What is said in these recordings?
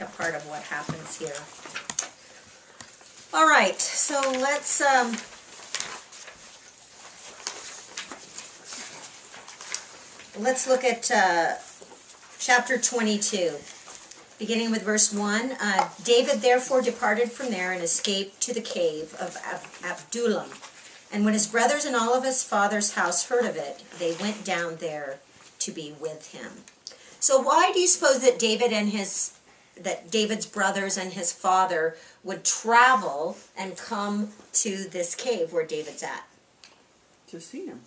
a part of what happens here. All right, so let's look at chapter 22, beginning with verse 1. David therefore departed from there and escaped to the cave of Adullam. And when his brothers and all of his father's house heard of it, they went down there to be with him. So why do you suppose that David's brothers and his father would travel and come to this cave where David's at? To see him.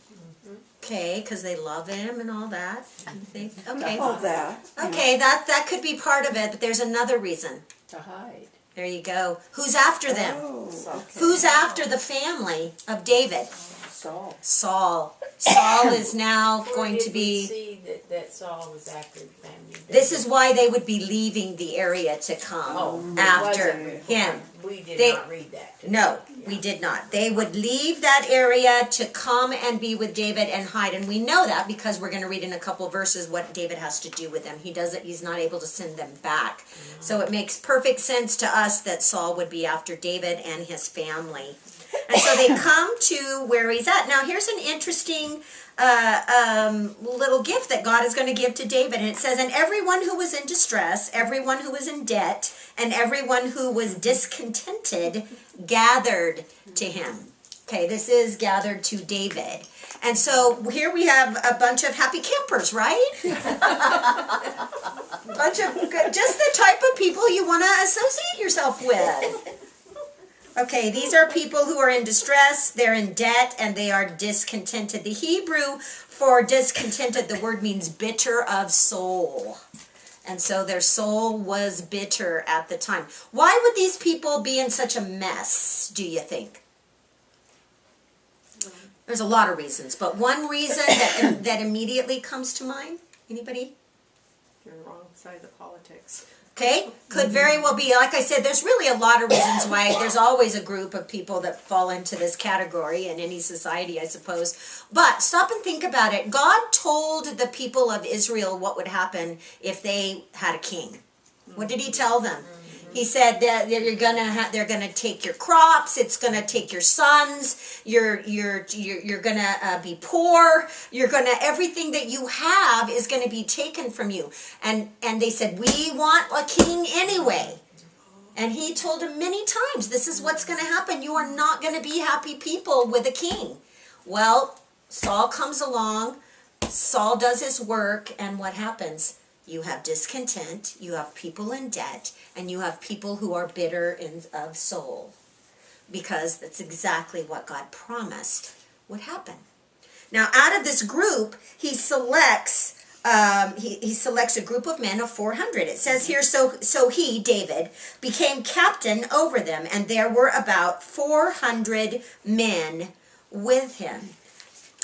Okay, because they love him and all that. You think? Okay. All that. Okay, that could be part of it, but there's another reason. To hide. There you go. Who's after them? Oh, okay. Who's after the family of David? Saul. Saul. Saul is now going to be... see that Saul was after the family. This is why they would be leaving the area to come after him. We did They- not read that. No, we did not. They would leave that area to come and be with David and hide. And we know that because we're going to read in a couple of verses what David has to do with them. He's not able to send them back. So it makes perfect sense to us that Saul would be after David and his family. And so they come to where he's at. Now here's an interesting little gift that God is going to give to David. And it says, and everyone who was in distress, everyone who was in debt, and everyone who was discontented gathered to him. Okay, this is gathered to David. And so here we have a bunch of happy campers, right? Bunch of just the type of people you want to associate yourself with. Okay, these are people who are in distress, they're in debt, and they are discontented. The Hebrew for discontented, the word means bitter of soul. And so their soul was bitter at the time. Why would these people be in such a mess, do you think? There's a lot of reasons, but one reason that immediately comes to mind, anybody? You're on the wrong side of politics. Okay, could very well be. Like I said, there's really a lot of reasons why. There's always a group of people that fall into this category in any society, I suppose. But stop and think about it. God told the people of Israel what would happen if they had a king. What did he tell them? He said that they're gonna take your crops. It's gonna take your sons. You're gonna be poor. Everything that you have is gonna be taken from you. And they said, we want a king anyway. And he told them many times, this is what's gonna happen. You are not gonna be happy people with a king. Well, Saul comes along. Saul does his work, and what happens? You have discontent, you have people in debt, and you have people who are bitter of soul. Because that's exactly what God promised would happen. Now, out of this group, he selects he selects a group of men of 400. It says here, so he, David, became captain over them, and there were about 400 men with him.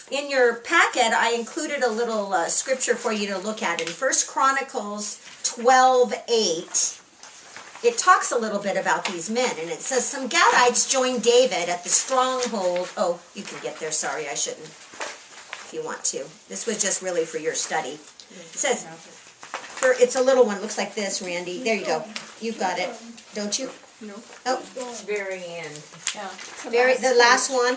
In your packet, I included a little scripture for you to look at. In 1 Chronicles 12:8, it talks a little bit about these men. And it says, some Gadites joined David at the stronghold. Oh, you can get there. Sorry, I shouldn't. If you want to. This was just really for your study. It says, it's a little one. Looks like this, Randy. There you go. You've got it. Don't you? No. Oh, Very end. Yeah. the last one.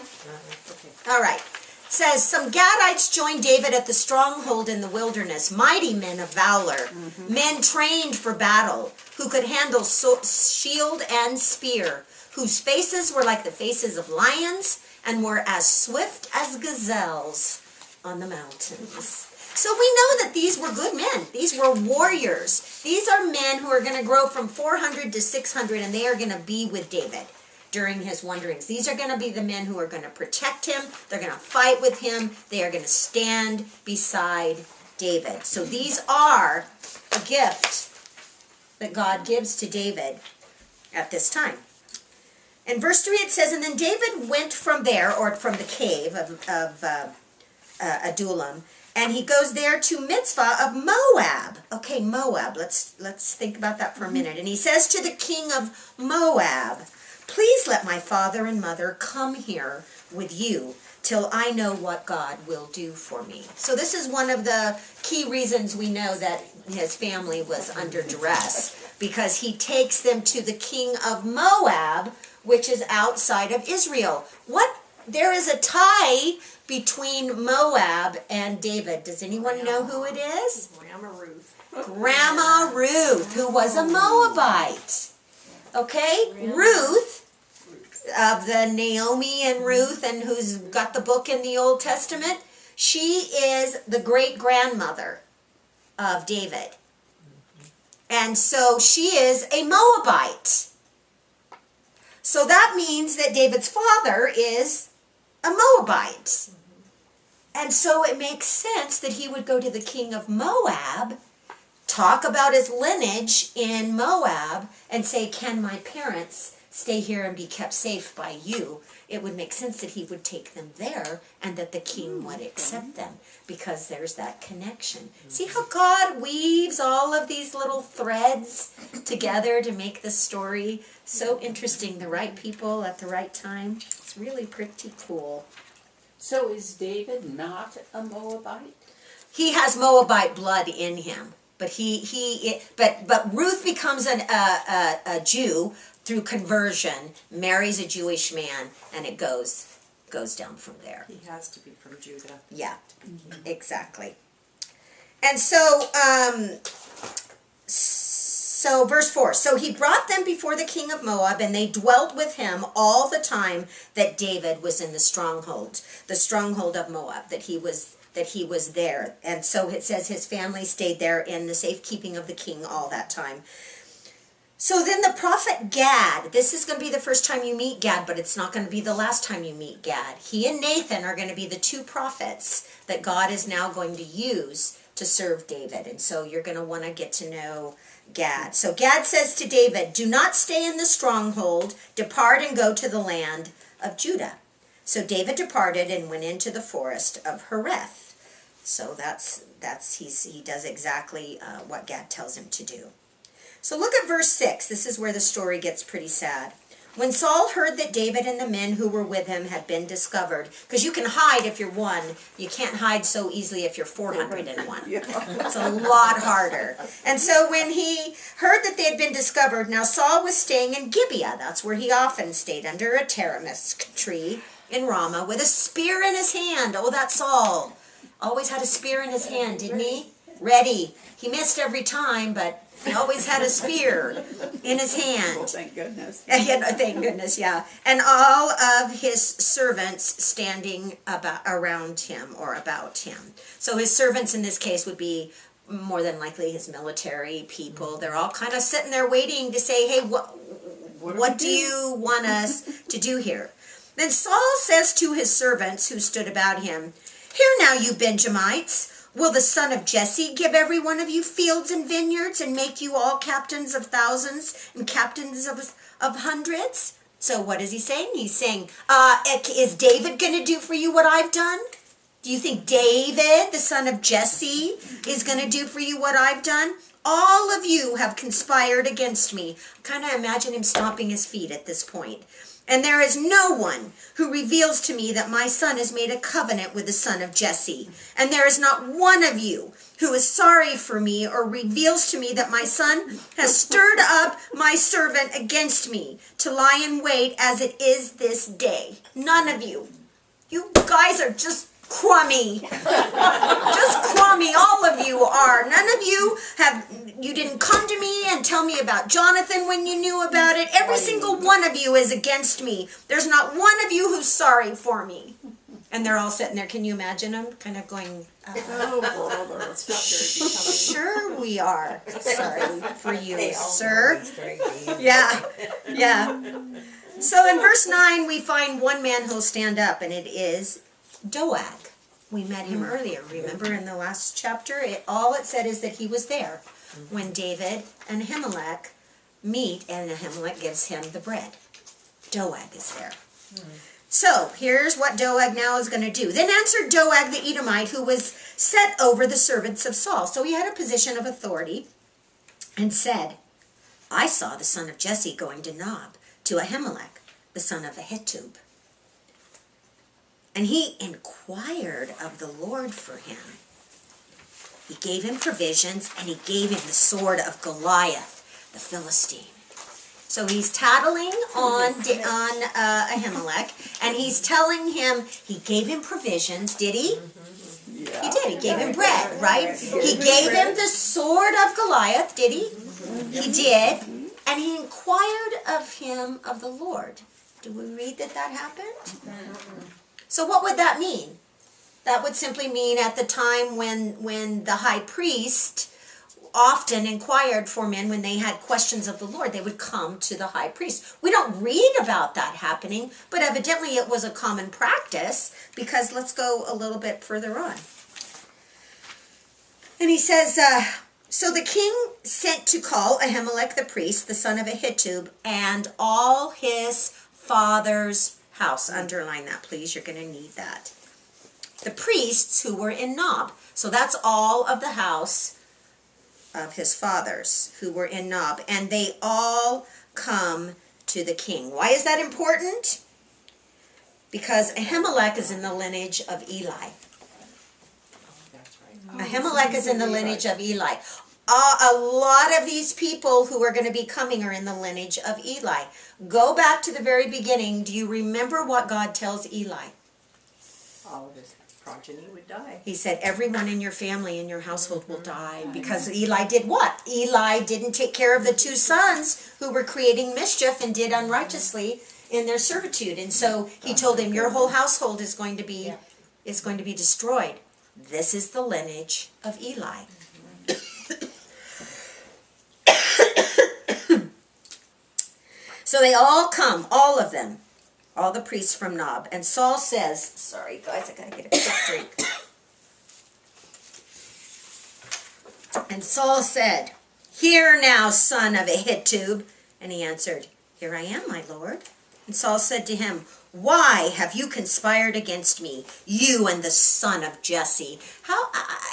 Okay. All right. It says, some Gadites joined David at the stronghold in the wilderness, mighty men of valor, men trained for battle, who could handle shield and spear, whose faces were like the faces of lions and were as swift as gazelles on the mountains. So we know that these were good men. These were warriors. These are men who are going to grow from 400 to 600, and they are going to be with David during his wanderings. These are going to be the men who are going to protect him. They're going to fight with him. They are going to stand beside David. So these are a gift that God gives to David at this time. In verse 3 it says, and then David went from there, or from the cave of Adullam, and he goes there to Mitzvah of Moab. Okay, Moab. Let's think about that for a minute. And he says to the king of Moab, please let my father and mother come here with you till I know what God will do for me. So this is one of the key reasons we know that his family was under duress. because he takes them to the king of Moab, which is outside of Israel. There is a tie between Moab and David. Does anyone know who it is? Grandma Ruth. Grandma Ruth, who was a Moabite. Okay? Ruth, of the Naomi and Ruth, and who's got the book in the Old Testament, she is the great-grandmother of David. And so she is a Moabite. So that means that David's father is a Moabite. And so it makes sense that he would go to the king of Moab, talk about his lineage in Moab, and say, can my parents stay here and be kept safe by you? It would make sense that he would take them there and that the king would accept them, because there's that connection. See how God weaves all of these little threads together to make the story so interesting. The right people at the right time. It's really pretty cool. So is David not a Moabite? He has Moabite blood in him, but but Ruth becomes a Jew through conversion, marries a Jewish man, and it goes down from there. He has to be from Judah. Yeah, exactly. And so, verse 4, so he brought them before the king of Moab, and they dwelt with him all the time that David was in the stronghold of Moab, that he was there. And so it says his family stayed there in the safekeeping of the king all that time. So then the prophet Gad, this is going to be the first time you meet Gad, but it's not going to be the last time you meet Gad. He and Nathan are going to be the two prophets that God is now going to use to serve David. And so you're going to want to get to know Gad. So Gad says to David, do not stay in the stronghold, depart and go to the land of Judah. So David departed and went into the forest of Hereth. So he does exactly what Gad tells him to do. So look at verse 6. This is where the story gets pretty sad. When Saul heard that David and the men who were with him had been discovered, because you can hide if you're one, you can't hide so easily if you're 401. It's a lot harder. And so when he heard that they had been discovered, now Saul was staying in Gibeah. That's where he often stayed, under a Chtr tree in Ramah, with a spear in his hand. Oh, that Saul. Always had a spear in his hand, didn't he? Ready. He missed every time, but he always had a spear in his hand. Well, thank goodness. Yeah, thank goodness, yeah. And all of his servants standing around him or about him. So his servants in this case would be more than likely his military people. They're all kind of sitting there waiting to say, hey, what do you want us to do here? Then Saul says to his servants who stood about him, hear now, you Benjamites. Will the son of Jesse give every one of you fields and vineyards and make you all captains of thousands and captains of hundreds? So what is he saying? He's saying, is David going to do for you what I've done? Do you think David, the son of Jesse, is going to do for you what I've done? All of you have conspired against me. I kind of imagine him stomping his feet at this point. And there is no one who reveals to me that my son has made a covenant with the son of Jesse. And there is not one of you who is sorry for me or reveals to me that my son has stirred up my servant against me to lie in wait as it is this day. None of you. You guys are just crummy. Just crummy. All of you are. None of you didn't come to me and tell me about Jonathan when you knew about it. Every single one of you is against me. There's not one of you who's sorry for me. And they're all sitting there. Can you imagine them kind of going, Oh, brother. It's not very becoming. sure we are. Sorry for you, sir. Yeah. So in verse 9, we find one man who'll stand up, and it is Doeg. We met him earlier. Remember in the last chapter, all it said is that he was there when David and Ahimelech meet, and Ahimelech gives him the bread. Doeg is there. So here's what Doeg now is going to do. Then answered Doeg the Edomite, who was set over the servants of Saul. So he had a position of authority, and said, I saw the son of Jesse going to Nob, to Ahimelech, the son of Ahitub. And he inquired of the Lord for him. He gave him provisions, and he gave him the sword of Goliath. the Philistine. So he's tattling on Ahimelech, and he's telling him, he gave him provisions, did he? Yeah. He did. He gave him bread, right? He gave him the sword of Goliath, did he? He did. And he inquired of him of the Lord. Do we read that happened? So what would that mean? That would simply mean at the time when the high priest often inquired for men when they had questions of the Lord, they would come to the high priest. We don't read about that happening, but evidently it was a common practice, because let's go a little bit further on. And he says, so the king sent to call Ahimelech the priest, the son of Ahitub, and all his father's house. Underline that, please. You're going to need that. The priests who were in Nob. So that's all of the house of his fathers who were in Nob. And they all come to the king. Why is that important? Because Ahimelech is in the lineage of Eli. Ahimelech is in the lineage of Eli. A lot of these people who are going to be coming are in the lineage of Eli. Go back to the very beginning. Do you remember what God tells Eli? All of his progeny would die. He said, everyone in your family, in your household will die. Because Eli did what? Eli didn't take care of the two sons who were creating mischief and did unrighteously in their servitude. And so he told him, your whole household is going to be destroyed. This is the lineage of Eli. So they all come, all of them, all the priests from Nob. And Saul says, sorry guys, I gotta get a quick drink. And Saul said, hear now, son of Ahitub. And he answered, here I am, my lord. And Saul said to him, why have you conspired against me, you and the son of Jesse?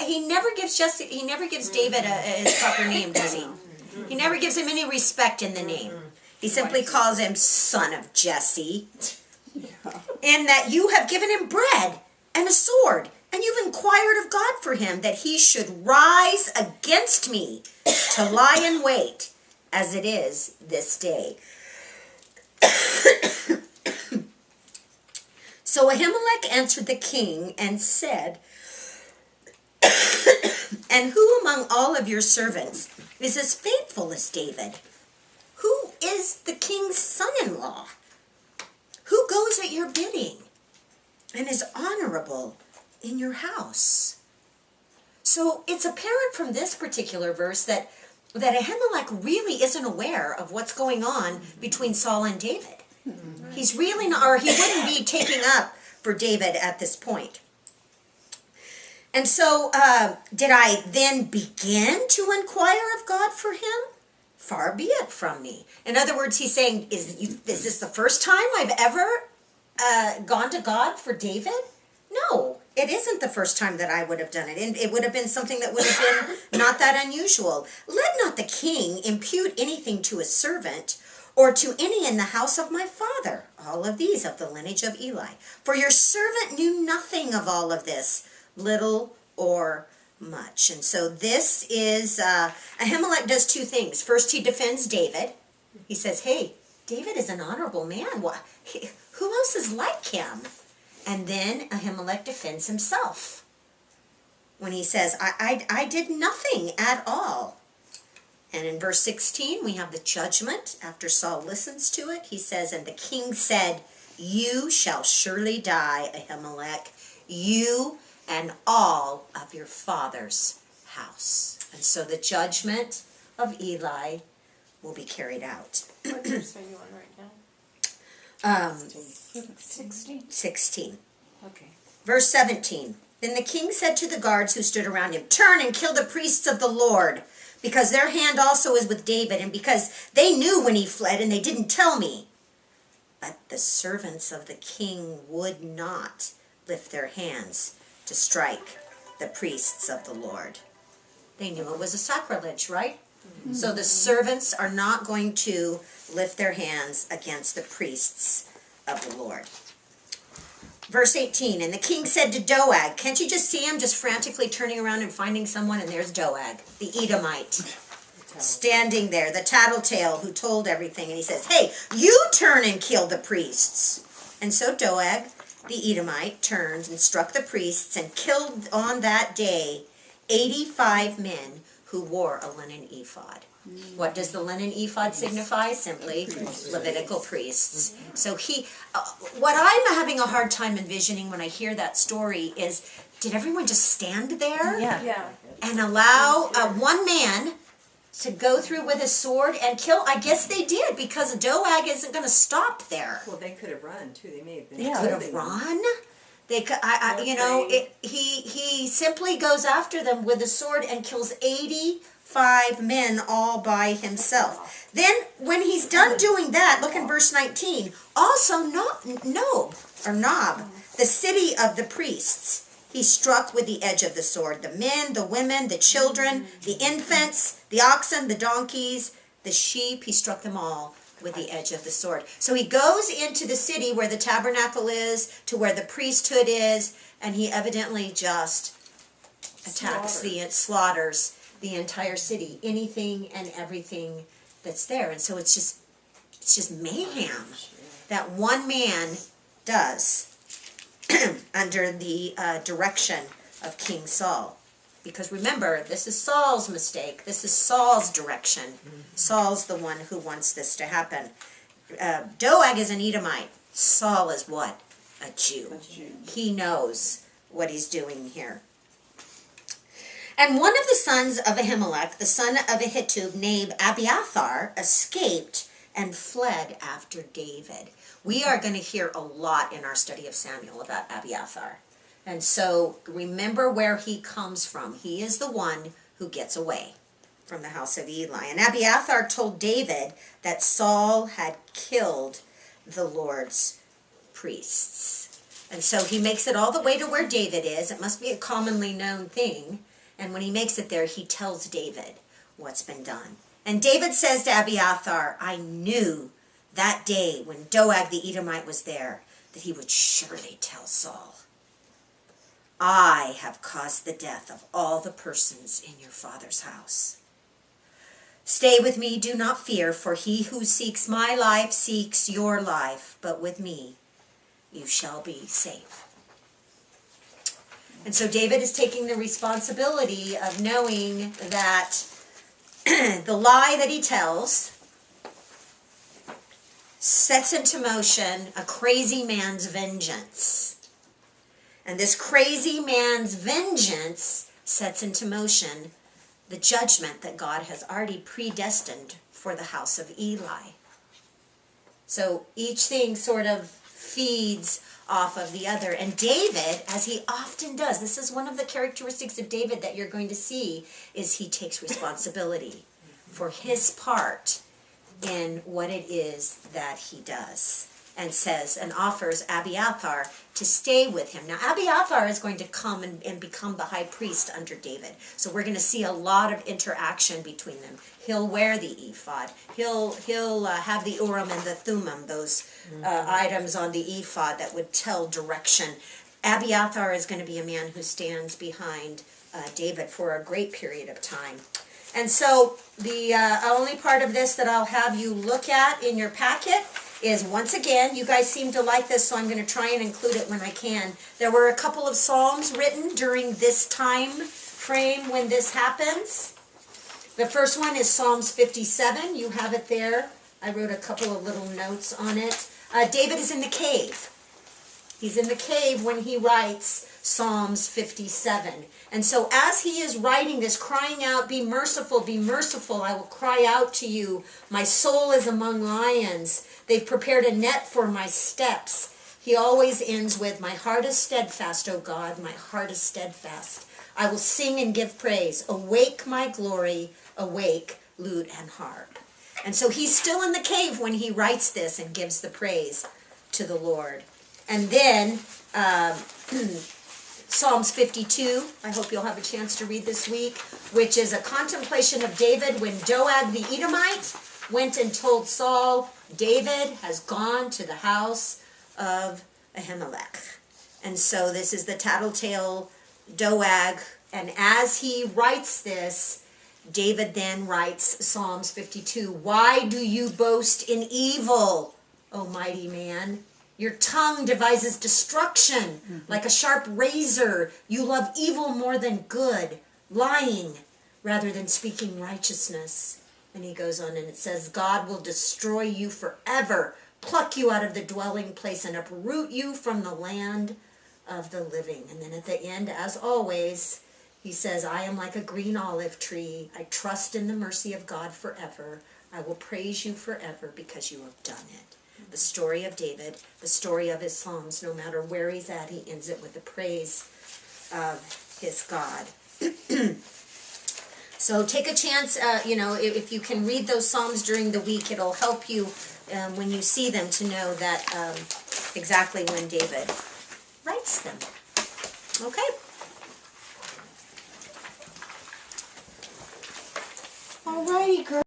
He never gives David his proper name, does he? He never gives him any respect in the name. He simply calls him son of Jesse. And that you have given him bread and a sword, and you've inquired of God for him, that he should rise against me to lie in wait, as it is this day. So Ahimelech answered the king and said, and who among all of your servants is as faithful as David? Who is the king's son-in-law? Who goes at your bidding and is honorable in your house? So it's apparent from this particular verse that Ahimelech really isn't aware of what's going on between Saul and David. He's really not, or he wouldn't be taking up for David at this point. And so, did I then begin to inquire of God for him? Far be it from me. In other words, he's saying, is this the first time I've ever gone to God for David? No, it isn't the first time that I would have done it. And it would have been something that would have been not that unusual. Let not the king impute anything to his servant, or to any in the house of my father, all of these of the lineage of Eli. For your servant knew nothing of all of this, little or much. And so this is, Ahimelech does two things. First, he defends David. He says, hey, David is an honorable man. Who else is like him? And then Ahimelech defends himself when he says, I did nothing at all. And in verse 16, we have the judgment. After Saul listens to it, he says, and the king said, you shall surely die, Ahimelech, you and all of your father's house. And so the judgment of Eli will be carried out. What verse are you on right now? 16. Okay. Verse 17. Then the king said to the guards who stood around him, turn and kill the priests of the Lord, because their hand also is with David, and because they knew when he fled, and they didn't tell me. But the servants of the king would not lift their hands to strike the priests of the Lord. They knew it was a sacrilege, right? Mm-hmm. So the servants are not going to lift their hands against the priests of the Lord. Verse 18, and the king said to Doeg, can't you just see him just frantically turning around and finding someone, and there's Doeg, the Edomite. standing there, the tattletale who told everything, and he says, hey, you turn and kill the priests. And so Doeg, the Edomite, turned and struck the priests and killed on that day 85 men who wore a linen ephod. What does the linen ephod signify? Simply Levitical priests. So what I'm having a hard time envisioning when I hear that story is, did everyone just stand there Yeah. and allow one man to go through with a sword and kill? I guess they did, because Doeg isn't going to stop there. Well, they could have run too. They may have been. They could have run. They could, he simply goes after them with a sword and kills 85 men all by himself. Then, when he's done doing that, look in verse 19. Also, Nob, the city of the priests, he struck with the edge of the sword. The men, the women, the children, the infants, the oxen, the donkeys, the sheep, he struck them all with the edge of the sword. So he goes into the city where the tabernacle is, to where the priesthood is, and he evidently just slaughters the entire city, anything and everything that's there. And so it's just mayhem that one man does under the direction of King Saul. Because remember, this is Saul's mistake. This is Saul's direction. Saul's the one who wants this to happen. Doeg is an Edomite. Saul is what? A Jew. He knows what he's doing here. And one of the sons of Ahimelech, the son of Ahitub, named Abiathar, escaped and fled after David. We are going to hear a lot in our study of Samuel about Abiathar. And so remember where he comes from. He is the one who gets away from the house of Eli. And Abiathar told David that Saul had killed the Lord's priests. And so he makes it all the way to where David is. It must be a commonly known thing. And when he makes it there, he tells David what's been done. And David says to Abiathar, I knew that day when Doeg the Edomite was there that he would surely tell Saul, I have caused the death of all the persons in your father's house. Stay with me, do not fear, for he who seeks my life seeks your life, but with me you shall be safe. And so David is taking the responsibility of knowing that the lie that he tells sets into motion a crazy man's vengeance. And this crazy man's vengeance sets into motion the judgment that God has already predestined for the house of Eli. So each thing sort of feeds off of the other. And David, as he often does, this is one of the characteristics of David that you're going to see, is he takes responsibility for his part in what it is that he does. And says and offers Abiathar to stay with him. Now Abiathar is going to come and become the high priest under David. So we're going to see a lot of interaction between them. He'll wear the ephod. He'll have the Urim and the Thummim, those items on the ephod that would tell direction. Abiathar is going to be a man who stands behind David for a great period of time. And so the only part of this that I'll have you look at in your packet is, once again, you guys seem to like this, so I'm going to try and include it when I can. There were a couple of psalms written during this time frame when this happens. The first one is Psalms 57. You have it there. I wrote a couple of little notes on it. David is in the cave. He's in the cave when he writes Psalms 57. And so as he is writing this, crying out, be merciful, I will cry out to you. My soul is among lions. They've prepared a net for my steps. He always ends with, my heart is steadfast, O God, my heart is steadfast. I will sing and give praise. Awake, my glory, awake, lute and harp. And so he's still in the cave when he writes this and gives the praise to the Lord. And then Psalms 52, I hope you'll have a chance to read this week, which is a contemplation of David when Doeg the Edomite went and told Saul, David has gone to the house of Ahimelech. And so this is the tattletale Doeg, and as he writes this, David then writes Psalms 52. Why do you boast in evil, O mighty man? Your tongue devises destruction like a sharp razor. You love evil more than good, lying rather than speaking righteousness. And he goes on and it says, God will destroy you forever, pluck you out of the dwelling place, and uproot you from the land of the living. And then at the end, as always, he says, I am like a green olive tree. I trust in the mercy of God forever. I will praise you forever because you have done it. The story of David, the story of his Psalms, no matter where he's at, he ends it with the praise of his God. So take a chance, if you can read those Psalms during the week, it'll help you when you see them to know that exactly when David writes them. Okay? Alrighty, girl.